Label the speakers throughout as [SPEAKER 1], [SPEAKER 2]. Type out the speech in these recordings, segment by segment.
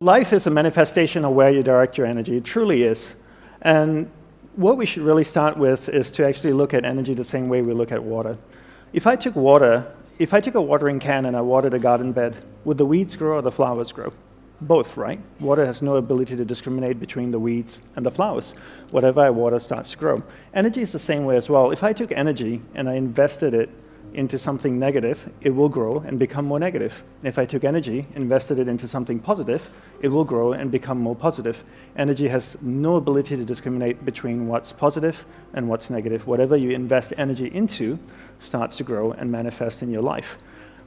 [SPEAKER 1] Life is a manifestation of where you direct your energy. It truly is. And what we should really start with is to actually look at energy the same way we look at water. If I took a watering can and I watered a garden bed, would the weeds grow or the flowers grow? Both, right? Water has no ability to discriminate between the weeds and the flowers. Whatever I water starts to grow. Energy is the same way as well. If I took energy and I invested it into something negative, it will grow and become more negative. If I took energy, invested it into something positive, it will grow and become more positive. Energy has no ability to discriminate between what's positive and what's negative. Whatever you invest energy into starts to grow and manifest in your life.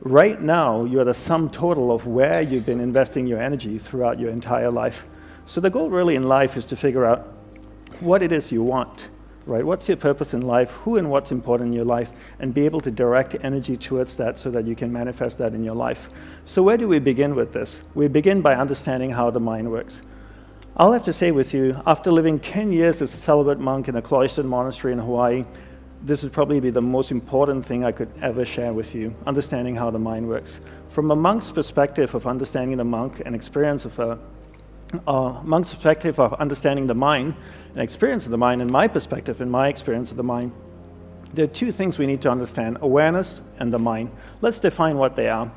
[SPEAKER 1] Right now, you're the sum total of where you've been investing your energy throughout your entire life. So the goal really in life is to figure out what it is you want. Right? What's your purpose in life, who and what's important in your life, and be able to direct energy towards that so that you can manifest that in your life. So where do we begin with this? We begin by understanding how the mind works. I'll have to say with you, after living 10 years as a celibate monk in a cloistered monastery in Hawaii, this would probably be the most important thing I could ever share with you, understanding how the mind works. From a monk's perspective of understanding the monk and experience of a monk's perspective of understanding the mind and experience of the mind, and my perspective and my experience of the mind, there are two things we need to understand: awareness and the mind. Let's define what they are.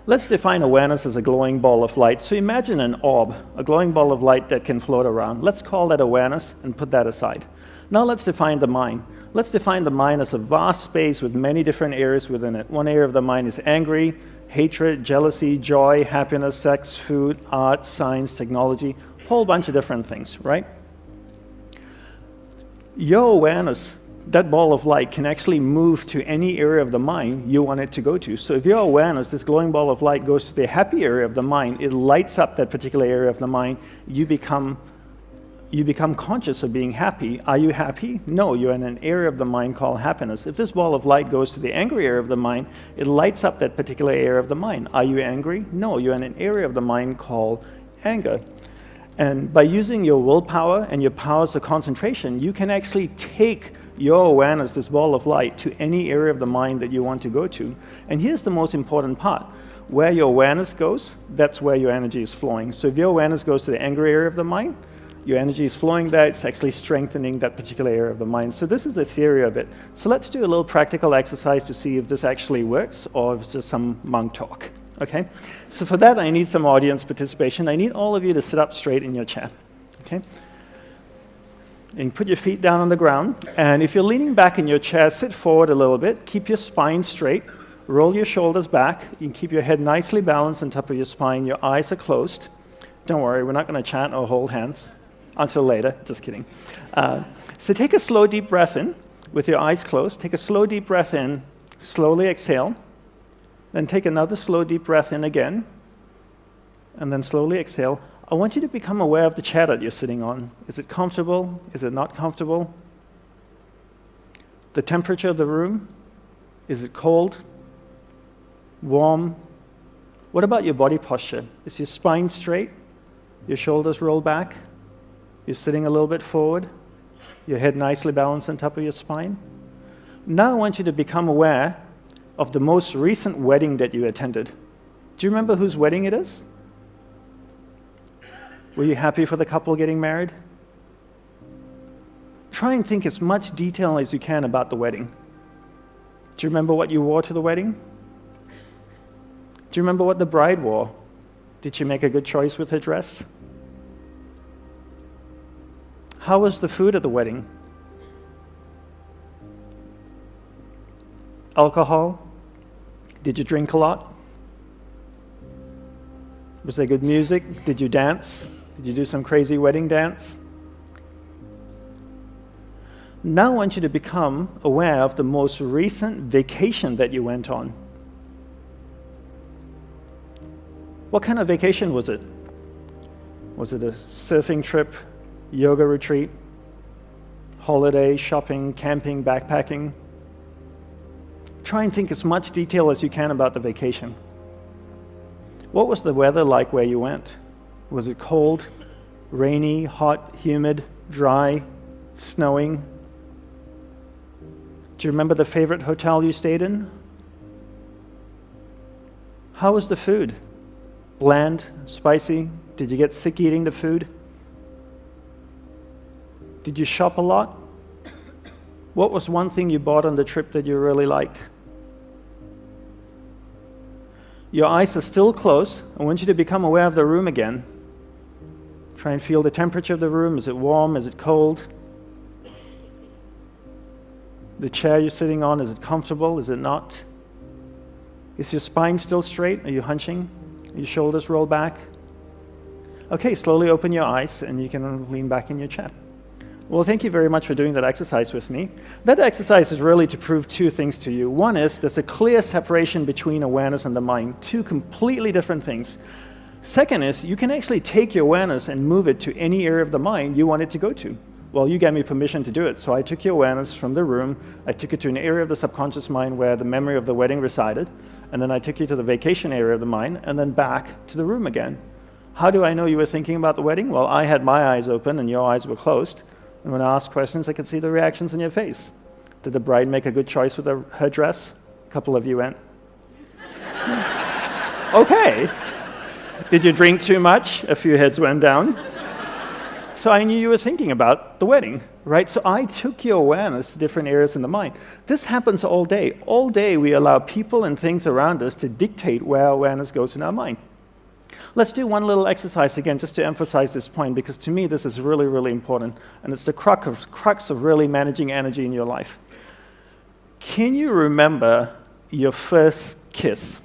[SPEAKER 1] Let's define awareness as a glowing ball of light. So imagine an orb, a glowing ball of light that can float around. Let's call that awareness and put that aside. Now let's define the mind. Let's define the mind as a vast space with many different areas within it. One area of the mind is angry, hatred, jealousy, joy, happiness, sex, food, art, science, technology, a whole bunch of different things, right? Your awareness, that ball of light, can actually move to any area of the mind you want it to go to. So if your awareness, this glowing ball of light, goes to the happy area of the mind, it lights up that particular area of the mind. You become conscious of being happy. Are you happy? No, you're in an area of the mind called happiness. If this ball of light goes to the angry area of the mind, it lights up that particular area of the mind. Are you angry? No, you're in an area of the mind called anger. And by using your willpower and your powers of concentration, you can actually take your awareness, this ball of light, to any area of the mind that you want to go to. And here's the most important part. Where your awareness goes, that's where your energy is flowing. So if your awareness goes to the angry area of the mind, your energy is flowing there, it's actually strengthening that particular area of the mind. So this is the theory of it. So let's do a little practical exercise to see if this actually works or if it's just some monk talk, okay? So for that, I need some audience participation. I need all of you to sit up straight in your chair, okay? And put your feet down on the ground. And if you're leaning back in your chair, sit forward a little bit. Keep your spine straight. Roll your shoulders back. You can keep your head nicely balanced on top of your spine. Your eyes are closed. Don't worry, we're not going to chant or hold hands. Until later, just kidding. So take a slow, deep breath in with your eyes closed. Take a slow, deep breath in, slowly exhale. Then take another slow, deep breath in again, and then slowly exhale. I want you to become aware of the chair that you're sitting on. Is it comfortable? Is it not comfortable? The temperature of the room? Is it cold? Warm? What about your body posture? Is your spine straight? Your shoulders rolled back? You're sitting a little bit forward, your head nicely balanced on top of your spine. Now I want you to become aware of the most recent wedding that you attended. Do you remember whose wedding it is? Were you happy for the couple getting married? Try and think as much detail as you can about the wedding. Do you remember what you wore to the wedding? Do you remember what the bride wore? Did she make a good choice with her dress? How was the food at the wedding? Alcohol? Did you drink a lot? Was there good music? Did you dance? Did you do some crazy wedding dance? Now I want you to become aware of the most recent vacation that you went on. What kind of vacation was it? Was it a surfing trip? Yoga retreat, holiday, shopping, camping, backpacking? Try and think as much detail as you can about the vacation. What was the weather like where you went? Was it cold, rainy, hot, humid, dry, snowing? Do you remember the favorite hotel you stayed in? How was the food? Bland, spicy, Did you get sick eating the food? Did you shop a lot? What was one thing you bought on the trip that you really liked? Your eyes are still closed. I want you to become aware of the room again. Try and feel the temperature of the room. Is it warm? Is it cold? The chair you're sitting on, is it comfortable? Is it not? Is your spine still straight? Are you hunching? Are your shoulders rolled back? Okay, slowly open your eyes and you can lean back in your chair. Well, thank you very much for doing that exercise with me. That exercise is really to prove two things to you. One is there's a clear separation between awareness and the mind, two completely different things. Second is you can actually take your awareness and move it to any area of the mind you want it to go to. Well, you gave me permission to do it, so I took your awareness from the room, I took it to an area of the subconscious mind where the memory of the wedding resided, and then I took you to the vacation area of the mind, and then back to the room again. How do I know you were thinking about the wedding? Well, I had my eyes open and your eyes were closed. And when I asked questions, I could see the reactions in your face. Did the bride make a good choice with her dress? A couple of you went, okay. Did you drink too much? A few heads went down. So I knew you were thinking about the wedding, right? So I took your awareness to different areas in the mind. This happens all day. All day we allow people and things around us to dictate where awareness goes in our mind. Let's do one little exercise again just to emphasize this point, because to me this is really, really important, and it's the crux of really managing energy in your life. Can you remember your first kiss?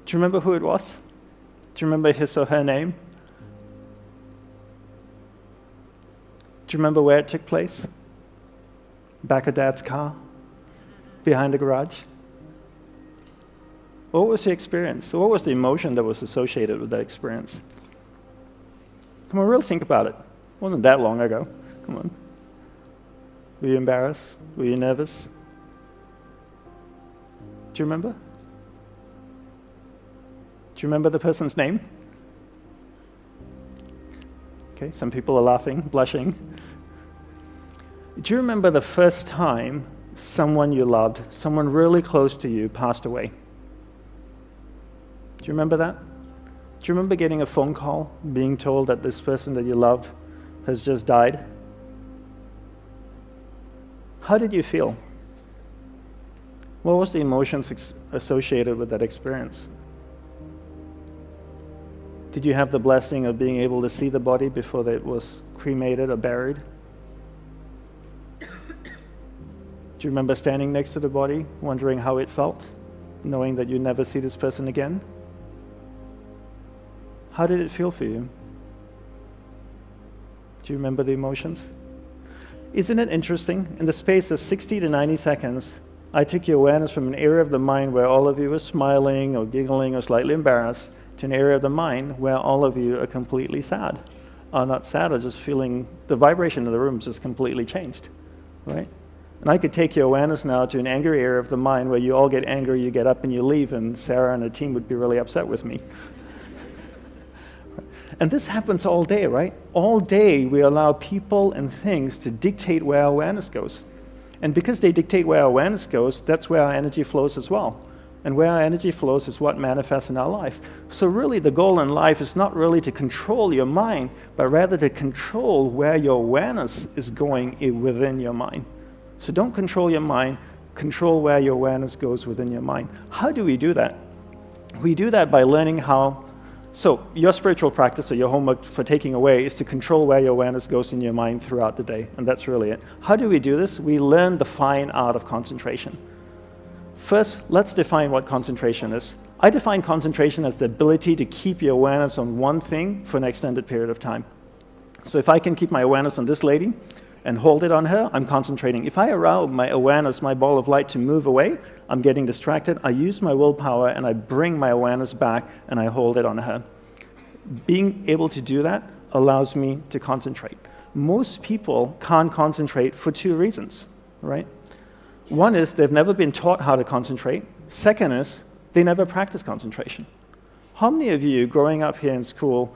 [SPEAKER 1] Do you remember who it was? Do you remember his or her name? Do you remember where it took place? Back of Dad's car? Behind the garage? What was the experience? What was the emotion that was associated with that experience? Come on, really think about it. It wasn't that long ago. Come on. Were you embarrassed? Were you nervous? Do you remember? Do you remember the person's name? Okay, some people are laughing, blushing. Do you remember the first time someone you loved, someone really close to you, passed away? Do you remember that? Do you remember getting a phone call, being told that this person that you love has just died? How did you feel? What was the emotions associated with that experience? Did you have the blessing of being able to see the body before it was cremated or buried? Do you remember standing next to the body, wondering how it felt, knowing that you'd never see this person again? How did it feel for you? Do you remember the emotions? Isn't it interesting? In the space of 60 to 90 seconds, I took your awareness from an area of the mind where all of you were smiling or giggling or slightly embarrassed to an area of the mind where all of you are completely sad. Or not sad, or just feeling the vibration of the room just completely changed, right? And I could take your awareness now to an angry area of the mind where you all get angry, you get up and you leave, and Sarah and the team would be really upset with me. And this happens all day, right? All day we allow people and things to dictate where our awareness goes. And because they dictate where our awareness goes, that's where our energy flows as well. And where our energy flows is what manifests in our life. So really the goal in life is not really to control your mind, but rather to control where your awareness is going within your mind. So don't control your mind, control where your awareness goes within your mind. How do we do that? We do that by learning how. So your spiritual practice or your homework for taking away is to control where your awareness goes in your mind throughout the day, and that's really it. How do we do this? We learn the fine art of concentration. First, let's define what concentration is. I define concentration as the ability to keep your awareness on one thing for an extended period of time. So if I can keep my awareness on this lady and hold it on her, I'm concentrating. If I allow my awareness, my ball of light, to move away, I'm getting distracted. I use my willpower and I bring my awareness back and I hold it on her. Being able to do that allows me to concentrate. Most people can't concentrate for two reasons, right? One is they've never been taught how to concentrate. Second is they never practice concentration. How many of you growing up here in school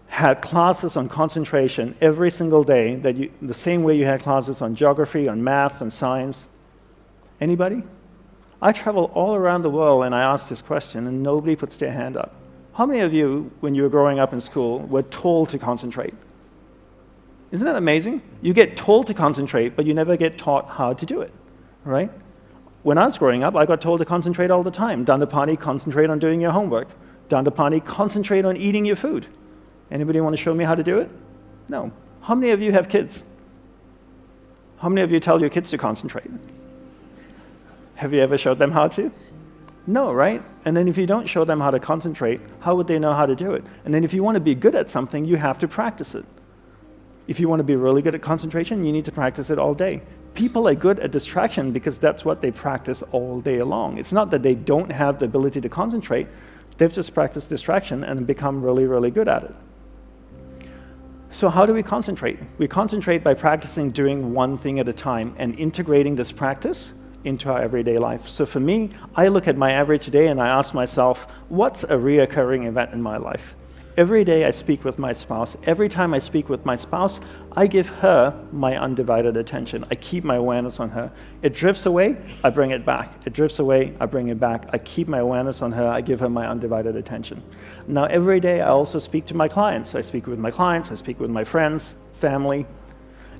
[SPEAKER 1] had classes on concentration every single day, the same way you had classes on geography, on math, and science? Anybody? I travel all around the world and I ask this question and nobody puts their hand up. How many of you, when you were growing up in school, were told to concentrate? Isn't that amazing? You get told to concentrate, but you never get taught how to do it, right? When I was growing up, I got told to concentrate all the time. DANDAPANI, concentrate on doing your homework. DANDAPANI, concentrate on eating your food. Anybody want to show me how to do it? No. How many of you have kids? How many of you tell your kids to concentrate? Have you ever showed them how to? No, right? And then if you don't show them how to concentrate, how would they know how to do it? And then if you want to be good at something, you have to practice it. If you want to be really good at concentration, you need to practice it all day. People are good at distraction because that's what they practice all day long. It's not that they don't have the ability to concentrate, they've just practiced distraction and become really, really good at it. So how do we concentrate? We concentrate by practicing doing one thing at a time and integrating this practice into our everyday life. So for me, I look at my average day and I ask myself, what's a reoccurring event in my life? Every day I speak with my spouse. Every time I speak with my spouse, I give her my undivided attention. I keep my awareness on her. It drifts away, I bring it back. It drifts away, I bring it back. I keep my awareness on her, I give her my undivided attention. Now every day I also speak to my clients. I speak with my clients, I speak with my friends, family.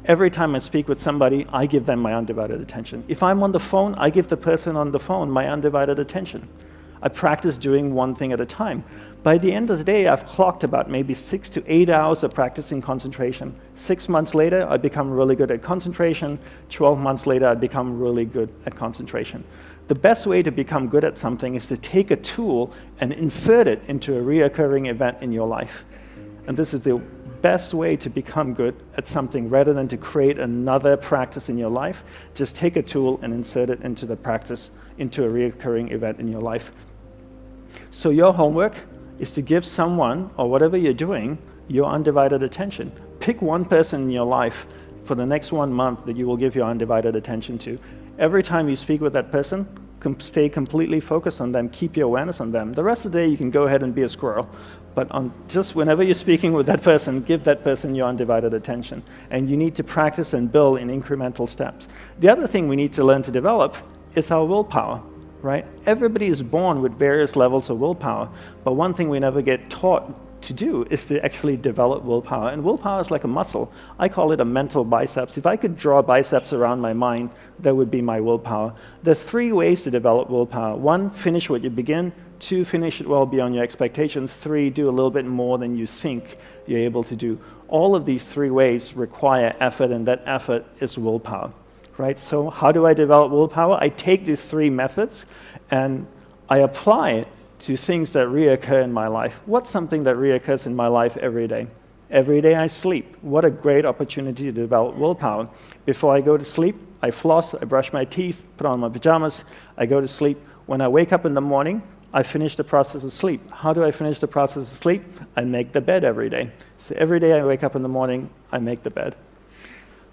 [SPEAKER 1] Every time I speak with somebody, I give them my undivided attention. If I'm on the phone, I give the person on the phone my undivided attention. I practice doing one thing at a time. By the end of the day, I've clocked about maybe 6 to 8 hours of practicing concentration. 6 months later, I become really good at concentration. 12 months later, I become really good at concentration. The best way to become good at something is to take a tool and insert it into a reoccurring event in your life. And this is the best way to become good at something rather than to create another practice in your life. Just take a tool and insert it into the practice, into a reoccurring event in your life. So your homework is to give someone, or whatever you're doing, your undivided attention. Pick one person in your life for the next 1 month that you will give your undivided attention to. Every time you speak with that person, stay completely focused on them, keep your awareness on them. The rest of the day you can go ahead and be a squirrel, but just whenever you're speaking with that person, give that person your undivided attention. And you need to practice and build in incremental steps. The other thing we need to learn to develop is our willpower. Right? Everybody is born with various levels of willpower, but one thing we never get taught to do is to actually develop willpower. And willpower is like a muscle. I call it a mental biceps. If I could draw biceps around my mind, that would be my willpower. There are 3 ways to develop willpower. 1, finish what you begin. 2, finish it well beyond your expectations. 3, do a little bit more than you think you're able to do. All of these 3 ways require effort, and that effort is willpower. Right? So how do I develop willpower? I take these 3 methods and I apply it to things that reoccur in my life. What's something that reoccurs in my life every day? Every day I sleep. What a great opportunity to develop willpower. Before I go to sleep, I floss, I brush my teeth, put on my pajamas, I go to sleep. When I wake up in the morning, I finish the process of sleep. How do I finish the process of sleep? I make the bed every day. So every day I wake up in the morning, I make the bed.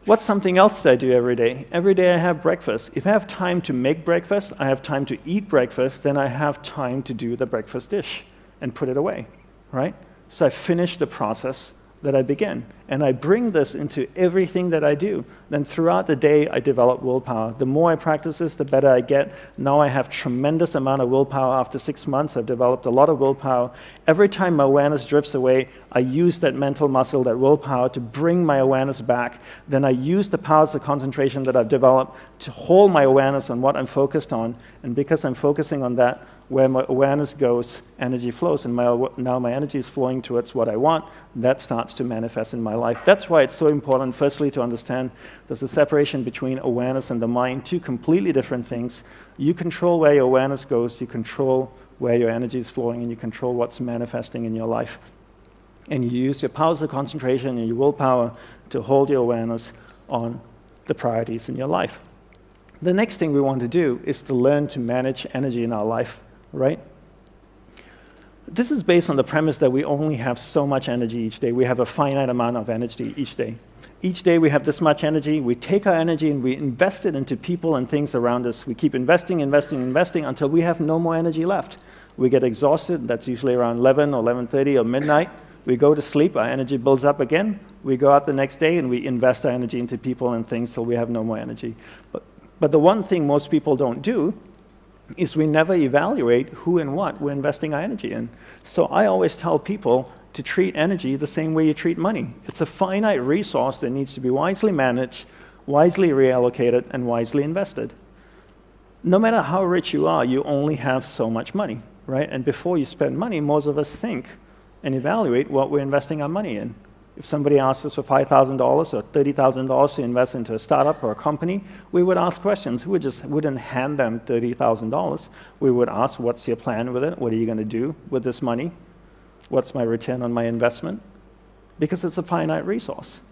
[SPEAKER 1] What's something else that I do every day? Every day I have breakfast. If I have time to make breakfast, I have time to eat breakfast, then I have time to do the breakfast dish and put it away, right? So I finish the process that I began, and I bring this into everything that I do. Then throughout the day, I develop willpower. The more I practice this, the better I get. Now I have tremendous amount of willpower. After 6 months, I've developed a lot of willpower. Every time my awareness drifts away, I use that mental muscle, that willpower, to bring my awareness back. Then I use the powers of concentration that I've developed to hold my awareness on what I'm focused on. And because I'm focusing on that, where my awareness goes, energy flows, and now my energy is flowing towards what I want. That starts to manifest in my life. That's why it's so important, firstly, to understand there's a separation between awareness and the mind, 2 completely different things. You control where your awareness goes, you control where your energy is flowing, and you control what's manifesting in your life. And you use your powers of concentration and your willpower to hold your awareness on the priorities in your life. The next thing we want to do is to learn to manage energy in our life. Right? This is based on the premise that we only have so much energy each day. We have a finite amount of energy each day. Each day we have this much energy. We take our energy and we invest it into people and things around us. We keep investing until we have no more energy left. We get exhausted. That's usually around 11 or 11:30 or midnight. We go to sleep. Our energy builds up again. We go out the next day and we invest our energy into people and things till we have no more energy. But the one thing most people don't do is we never evaluate who and what we're investing our energy in. So I always tell people to treat energy the same way you treat money. It's a finite resource that needs to be wisely managed, wisely reallocated, and wisely invested. No matter how rich you are, you only have so much money, right? And before you spend money, most of us think and evaluate what we're investing our money in. If somebody asks us for $5,000 or $30,000 to invest into a startup or a company, we would ask questions. We just wouldn't hand them $30,000. We would ask, what's your plan with it? What are you going to do with this money? What's my return on my investment? Because it's a finite resource.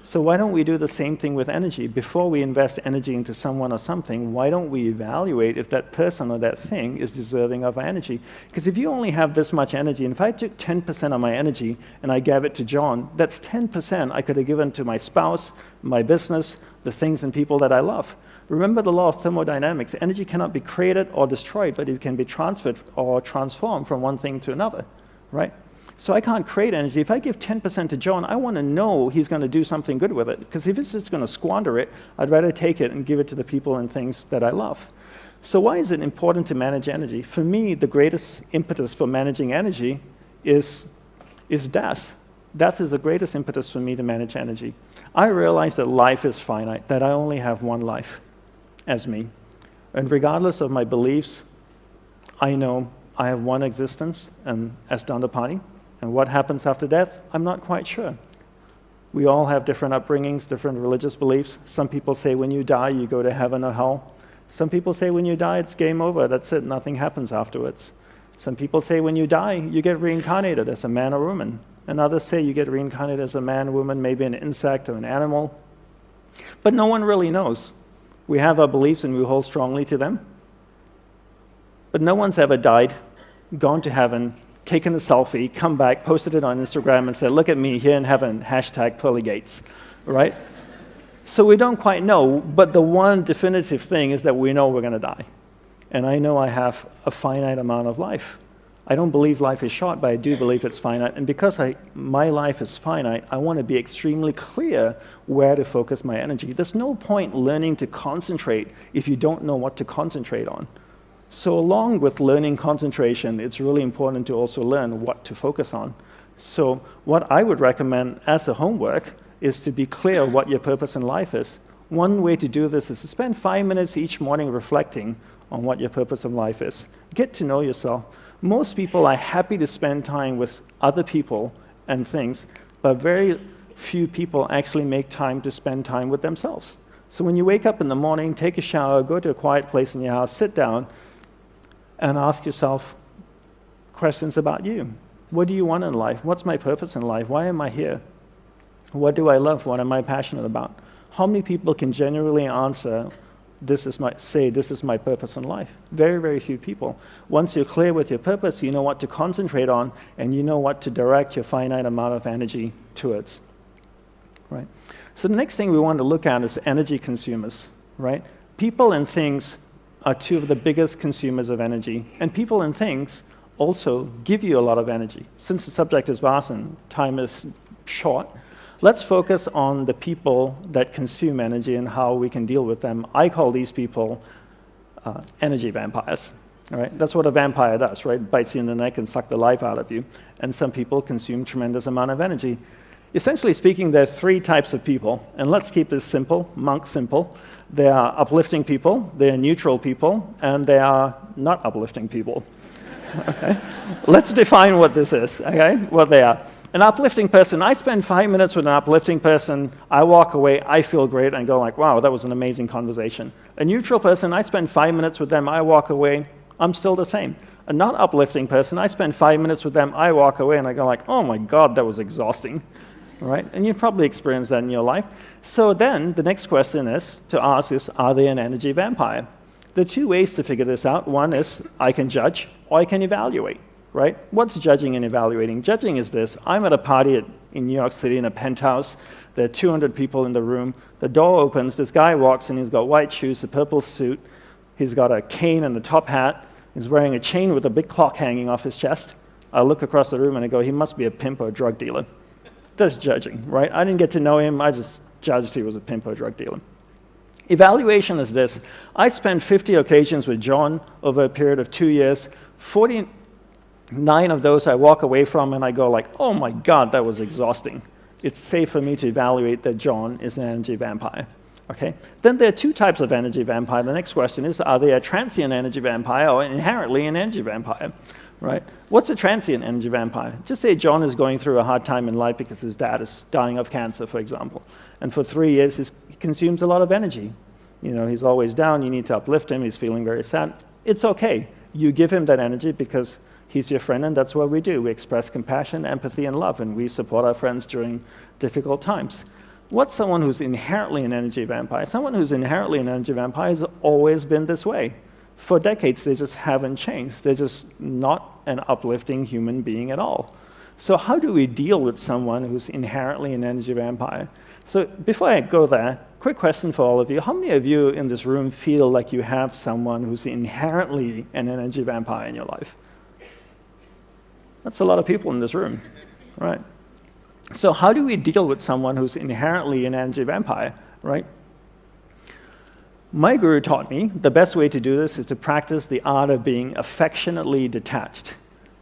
[SPEAKER 1] So why don't we do the same thing with energy? Before we invest energy into someone or something, why don't we evaluate if that person or that thing is deserving of our energy? Because if you only have this much energy, and if I took 10% of my energy and I gave it to John, that's 10% I could have given to my spouse, my business, the things and people that I love. Remember the law of thermodynamics. Energy cannot be created or destroyed, but it can be transferred or transformed from one thing to another, right? So I can't create energy. If I give 10% to John, I want to know he's going to do something good with it. Because if he's just going to squander it, I'd rather take it and give it to the people and things that I love. So why is it important to manage energy? For me, the greatest impetus for managing energy is death. Death is the greatest impetus for me to manage energy. I realize that life is finite, that I only have one life as me. And regardless of my beliefs, I know I have one existence and as DANDAPANI. And what happens after death, I'm not quite sure. We all have different upbringings, different religious beliefs. Some people say when you die, you go to heaven or hell. Some people say when you die, it's game over, that's it, nothing happens afterwards. Some people say when you die, you get reincarnated as a man or woman. And others say you get reincarnated as a man, woman, maybe an insect or an animal. But no one really knows. We have our beliefs and we hold strongly to them. But no one's ever died, gone to heaven, taken a selfie, come back, posted it on Instagram and said, look at me here in heaven, #PearlyGates, right? So we don't quite know, but the one definitive thing is that we know we're going to die. And I know I have a finite amount of life. I don't believe life is short, but I do believe it's finite. And because my life is finite, I want to be extremely clear where to focus my energy. There's no point learning to concentrate if you don't know what to concentrate on. So along with learning concentration, it's really important to also learn what to focus on. So what I would recommend as a homework is to be clear what your purpose in life is. One way to do this is to spend 5 minutes each morning reflecting on what your purpose in life is. Get to know yourself. Most people are happy to spend time with other people and things, but very few people actually make time to spend time with themselves. So when you wake up in the morning, take a shower, go to a quiet place in your house, sit down, and ask yourself questions about you. What do you want in life? What's my purpose in life? Why am I here? What do I love? What am I passionate about? How many people can genuinely answer, this is my purpose in life? Very, very few people. Once you're clear with your purpose, you know what to concentrate on, and you know what to direct your finite amount of energy towards. Right? So the next thing we want to look at is energy consumers. Right? People and things are two of the biggest consumers of energy. And people and things also give you a lot of energy. Since the subject is vast and time is short, let's focus on the people that consume energy and how we can deal with them. I call these people energy vampires. All right? That's what a vampire does, right? Bites you in the neck and sucks the life out of you. And some people consume tremendous amount of energy. Essentially speaking, there are three types of people, and let's keep this simple, monk simple. There are uplifting people, there are neutral people, and there are not uplifting people. Okay? Let's define what this is, okay? What they are. An uplifting person, I spend 5 minutes with an uplifting person, I walk away, I feel great, and go like, wow, that was an amazing conversation. A neutral person, I spend 5 minutes with them, I walk away, I'm still the same. A not uplifting person, I spend 5 minutes with them, I walk away, and I go like, oh my God, that was exhausting. Right? And you've probably experienced that in your life. So then the next question is to ask is, are they an energy vampire? There are two ways to figure this out. One is I can judge or I can evaluate. Right? What's judging and evaluating? Judging is this. I'm at a party in New York City in a penthouse. There are 200 people in the room. The door opens. This guy walks in. He's got white shoes, a purple suit. He's got a cane and a top hat. He's wearing a chain with a big clock hanging off his chest. I look across the room and I go, he must be a pimp or a drug dealer. That's judging, right? I didn't get to know him. I just judged he was a pimp or a drug dealer. Evaluation is this. I spent 50 occasions with John over a period of 2 years. 49 of those I walk away from and I go like, oh my God, that was exhausting. It's safe for me to evaluate that John is an energy vampire. Okay? Then there are two types of energy vampire. The next question is, are they a transient energy vampire or inherently an energy vampire? Right? What's a transient energy vampire? Just say John is going through a hard time in life because his dad is dying of cancer, for example. And for 3 years, he consumes a lot of energy. You know, he's always down. You need to uplift him. He's feeling very sad. It's okay. You give him that energy because he's your friend, and that's what we do. We express compassion, empathy, and love, and we support our friends during difficult times. What's someone who's inherently an energy vampire? Someone who's inherently an energy vampire has always been this way. For decades, they just haven't changed. They're just not an uplifting human being at all. So how do we deal with someone who's inherently an energy vampire? So before I go there, quick question for all of you. How many of you in this room feel like you have someone who's inherently an energy vampire in your life? That's a lot of people in this room, right? So how do we deal with someone who's inherently an energy vampire, right? My guru taught me the best way to do this is to practice the art of being affectionately detached,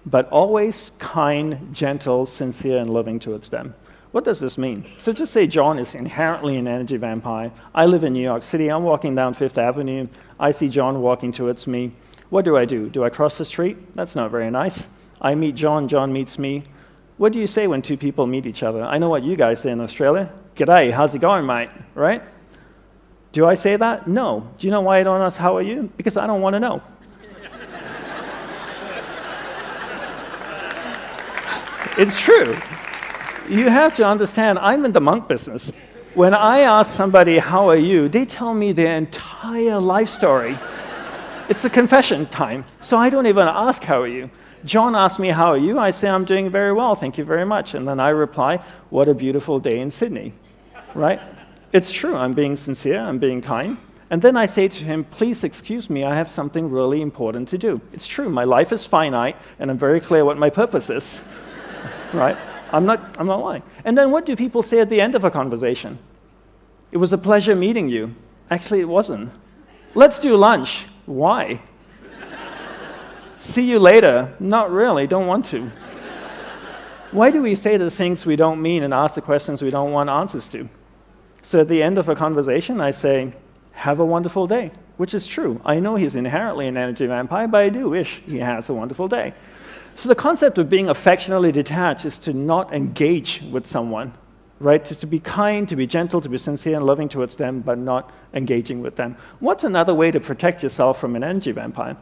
[SPEAKER 1] but always kind, gentle, sincere, and loving towards them. What does this mean? So just say John is inherently an energy vampire. I live in New York City. I'm walking down Fifth Avenue. I see John walking towards me. What do? Do I cross the street? That's not very nice. I meet John. John meets me. What do you say when two people meet each other? I know what you guys say in Australia. G'day, how's it going, mate? Right? Do I say that? No. Do you know why I don't ask how are you? Because I don't want to know. It's true. You have to understand, I'm in the monk business. When I ask somebody, how are you, they tell me their entire life story. It's a confession time, so I don't even ask, how are you? John asks me, how are you? I say, I'm doing very well, thank you very much. And then I reply, what a beautiful day in Sydney, right? It's true, I'm being sincere, I'm being kind. And then I say to him, please excuse me, I have something really important to do. It's true, my life is finite, and I'm very clear what my purpose is, right? I'm not lying. And then what do people say at the end of a conversation? It was a pleasure meeting you. Actually, it wasn't. Let's do lunch. Why? See you later. Not really, don't want to. Why do we say the things we don't mean and ask the questions we don't want answers to? So at the end of a conversation, I say, have a wonderful day, which is true. I know he's inherently an energy vampire, but I do wish he has a wonderful day. So the concept of being affectionately detached is to not engage with someone, right? Just to be kind, to be gentle, to be sincere and loving towards them, but not engaging with them. What's another way to protect yourself from an energy vampire?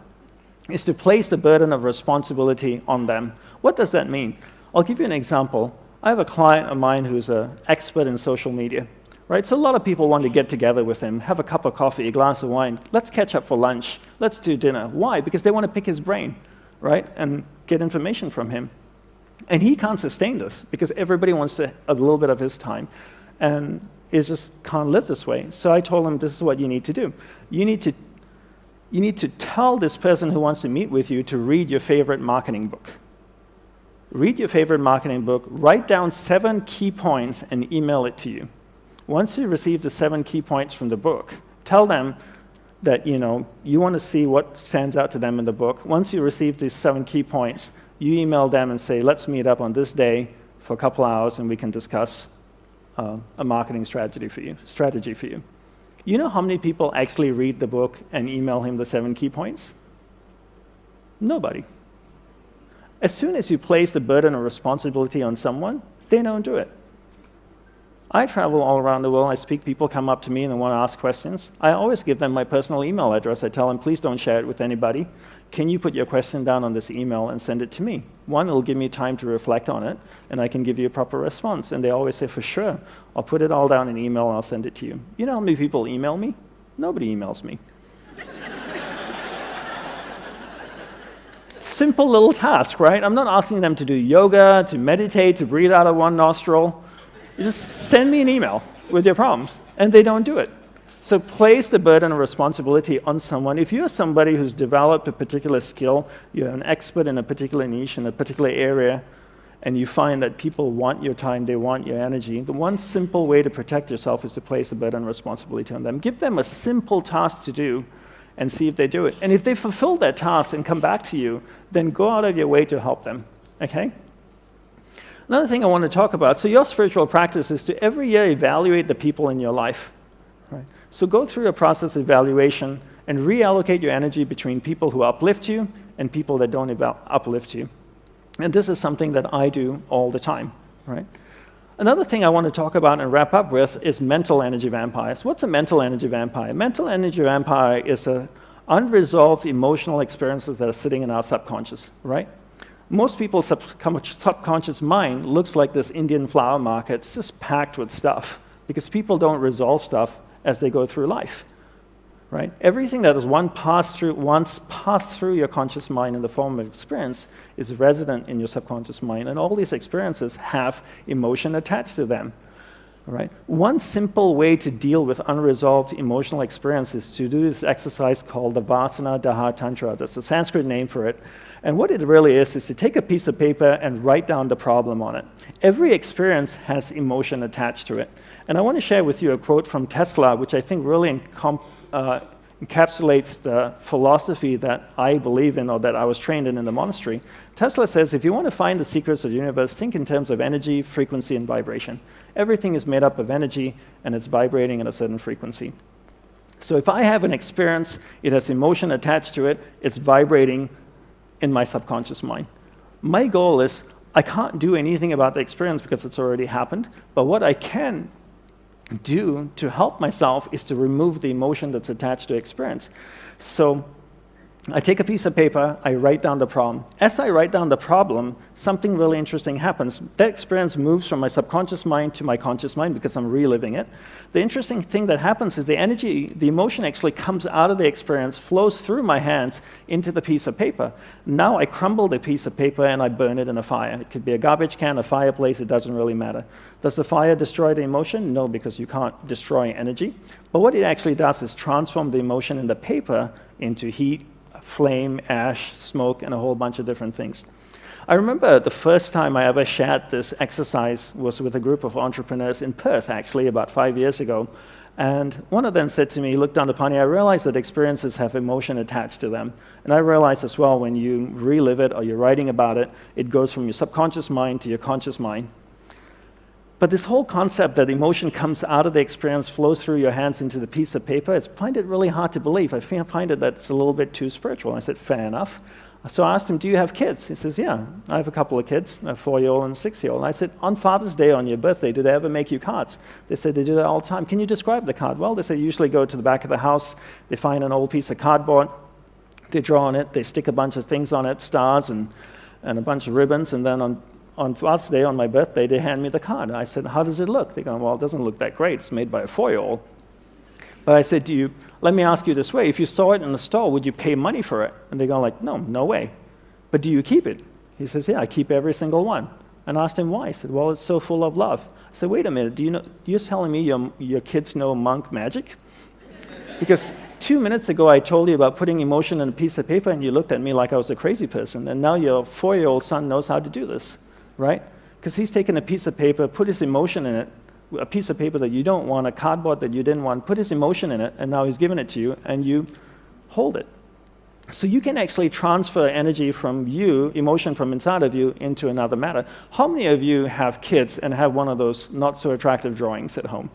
[SPEAKER 1] Is to place the burden of responsibility on them. What does that mean? I'll give you an example. I have a client of mine who's an expert in social media, right? So a lot of people want to get together with him, have a cup of coffee, a glass of wine. Let's catch up for lunch. Let's do dinner. Why? Because they want to pick his brain, right? And get information from him. And he can't sustain this because everybody wants a little bit of his time and is just can't live this way. So I told him, this is what you need to do. You need to tell this person who wants to meet with you to read your favorite marketing book. Read your favorite marketing book, write down 7 key points and email it to you. Once you receive the 7 key points from the book, tell them that you want to see what stands out to them in the book. Once you receive these 7 key points, you email them and say, let's meet up on this day for a couple hours and we can discuss a marketing strategy for you. You know how many people actually read the book and email him the 7 key points? Nobody. As soon as you place the burden of responsibility on someone, they don't do it. I travel all around the world. I speak, people come up to me and they want to ask questions. I always give them my personal email address. I tell them, please don't share it with anybody. Can you put your question down on this email and send it to me? One, it'll give me time to reflect on it, and I can give you a proper response. And they always say, for sure, I'll put it all down in email and I'll send it to you. You know how many people email me? Nobody emails me. Simple little task, right? I'm not asking them to do yoga, to meditate, to breathe out of one nostril. You just send me an email with your problems, and they don't do it. So place the burden of responsibility on someone. If you're somebody who's developed a particular skill, you're an expert in a particular niche, in a particular area, and you find that people want your time, they want your energy, the one simple way to protect yourself is to place the burden and responsibility on them. Give them a simple task to do and see if they do it. And if they fulfill that task and come back to you, then go out of your way to help them, okay? Another thing I want to talk about, so your spiritual practice is to every year evaluate the people in your life. Right? So go through a process of evaluation and reallocate your energy between people who uplift you and people that don't uplift you. And this is something that I do all the time, right? Another thing I want to talk about and wrap up with is mental energy vampires. What's a mental energy vampire? Mental energy vampire is unresolved emotional experiences that are sitting in our subconscious, right? Most people's subconscious mind looks like this Indian flower market. It's just packed with stuff because people don't resolve stuff as they go through life. Right? Everything that is once passed through your conscious mind in the form of experience is resident in your subconscious mind, and all these experiences have emotion attached to them. Right? One simple way to deal with unresolved emotional experiences is to do this exercise called the Vasana Daha Tantra. That's a Sanskrit name for it. And what it really is to take a piece of paper and write down the problem on it. Every experience has emotion attached to it. And I want to share with you a quote from Tesla, which I think really encapsulates the philosophy that I believe in or that I was trained in the monastery. Tesla says, if you want to find the secrets of the universe, think in terms of energy, frequency, and vibration. Everything is made up of energy, and it's vibrating at a certain frequency. So if I have an experience, it has emotion attached to it, it's vibrating in my subconscious mind. My goal is, I can't do anything about the experience because it's already happened, but what I can do to help myself is to remove the emotion that's attached to experience. So I take a piece of paper, I write down the problem. As I write down the problem, something really interesting happens. That experience moves from my subconscious mind to my conscious mind because I'm reliving it. The interesting thing that happens is the energy, the emotion actually comes out of the experience, flows through my hands into the piece of paper. Now I crumble the piece of paper and I burn it in a fire. It could be a garbage can, a fireplace, it doesn't really matter. Does the fire destroy the emotion? No, because you can't destroy energy. But what it actually does is transform the emotion in the paper into heat, flame, ash, smoke, and a whole bunch of different things. I remember the first time I ever shared this exercise was with a group of entrepreneurs in Perth, actually, about 5 years ago. And one of them said to me, look, DANDAPANI, I realize that experiences have emotion attached to them. And I realize as well, when you relive it or you're writing about it, it goes from your subconscious mind to your conscious mind. But this whole concept that emotion comes out of the experience, flows through your hands into the piece of paper, I find it really hard to believe. I find it that's a little bit too spiritual. I said, fair enough. So I asked him, do you have kids? He says, yeah, I have a couple of kids, a 4-year-old and a 6-year-old. And I said, on Father's Day, on your birthday, do they ever make you cards? They said, they do that all the time. Can you describe the card? Well, they say, usually go to the back of the house, they find an old piece of cardboard, they draw on it, they stick a bunch of things on it, stars and a bunch of ribbons, and then on Father's Day, on my birthday, they hand me the card. I said, how does it look? They go, well, it doesn't look that great. It's made by a 4-year-old. But I said, let me ask you this way. If you saw it in the store, would you pay money for it? And they go like, no way. But do you keep it? He says, yeah, I keep every single one. And I asked him why. He said, well, it's so full of love. I said, wait a minute, you're telling me your kids know monk magic? Because 2 minutes ago, I told you about putting emotion in a piece of paper, and you looked at me like I was a crazy person. And now your 4-year-old son knows how to do this. Right? Because he's taken a piece of paper, put his emotion in it, a piece of paper that you don't want, a cardboard that you didn't want, put his emotion in it, and now he's given it to you, and you hold it. So you can actually transfer energy from you, emotion from inside of you, into another matter. How many of you have kids and have one of those not-so-attractive drawings at home?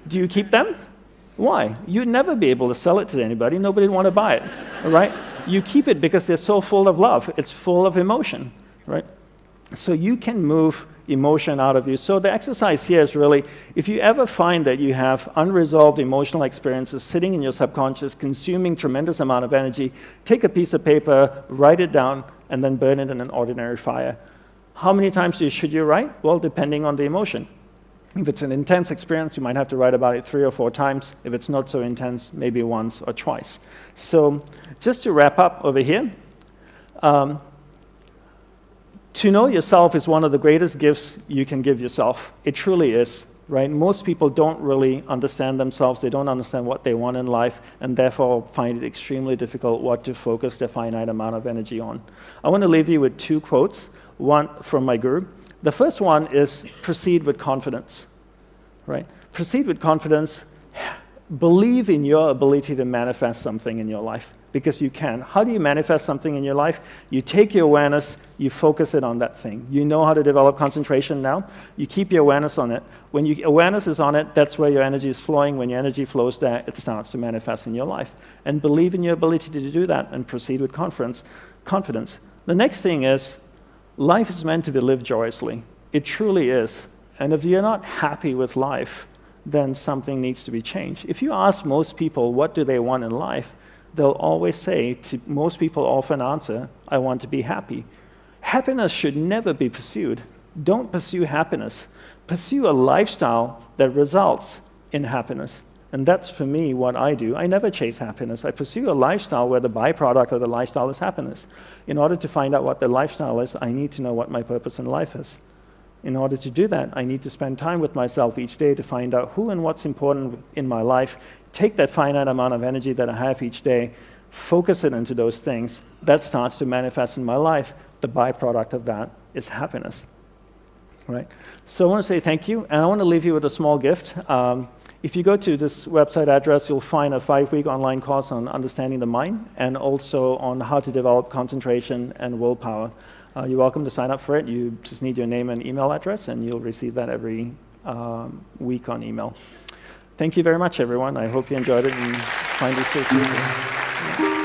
[SPEAKER 1] Do you keep them? Why? You'd never be able to sell it to anybody. Nobody would want to buy it. Right? You keep it because they're so full of love. It's full of emotion. Right? So you can move emotion out of you. So the exercise here is really, if you ever find that you have unresolved emotional experiences sitting in your subconscious, consuming tremendous amount of energy, take a piece of paper, write it down, and then burn it in an ordinary fire. How many times should you write? Well, depending on the emotion. If it's an intense experience, you might have to write about it 3 or 4 times. If it's not so intense, maybe once or twice. So just to wrap up over here, to know yourself is one of the greatest gifts you can give yourself. It truly is, right? Most people don't really understand themselves. They don't understand what they want in life, and therefore find it extremely difficult what to focus their finite amount of energy on. I want to leave you with 2 quotes. from my guru. The first one is proceed with confidence, right? Proceed with confidence. Believe in your ability to manifest something in your life, because you can. How do you manifest something in your life? You take your awareness, you focus it on that thing. You know how to develop concentration now. You keep your awareness on it. When your awareness is on it, that's where your energy is flowing. When your energy flows there, it starts to manifest in your life. And believe in your ability to do that and proceed with confidence. The next thing is, life is meant to be lived joyously. It truly is. And if you're not happy with life, then something needs to be changed. If you ask most people what do they want in life, they'll always say, most people often answer, I want to be happy. Happiness should never be pursued. Don't pursue happiness. Pursue a lifestyle that results in happiness. And that's, for me, what I do. I never chase happiness. I pursue a lifestyle where the byproduct of the lifestyle is happiness. In order to find out what the lifestyle is, I need to know what my purpose in life is. In order to do that, I need to spend time with myself each day to find out who and what's important in my life, take that finite amount of energy that I have each day, focus it into those things. That starts to manifest in my life. The byproduct of that is happiness. Right? So I want to say thank you, and I want to leave you with a small gift. If you go to this website address, you'll find a 5-week online course on understanding the mind, and also on how to develop concentration and willpower. You're welcome to sign up for it. You just need your name and email address, and you'll receive that every week on email. Thank you very much, everyone. I hope you enjoyed it and find these things useful.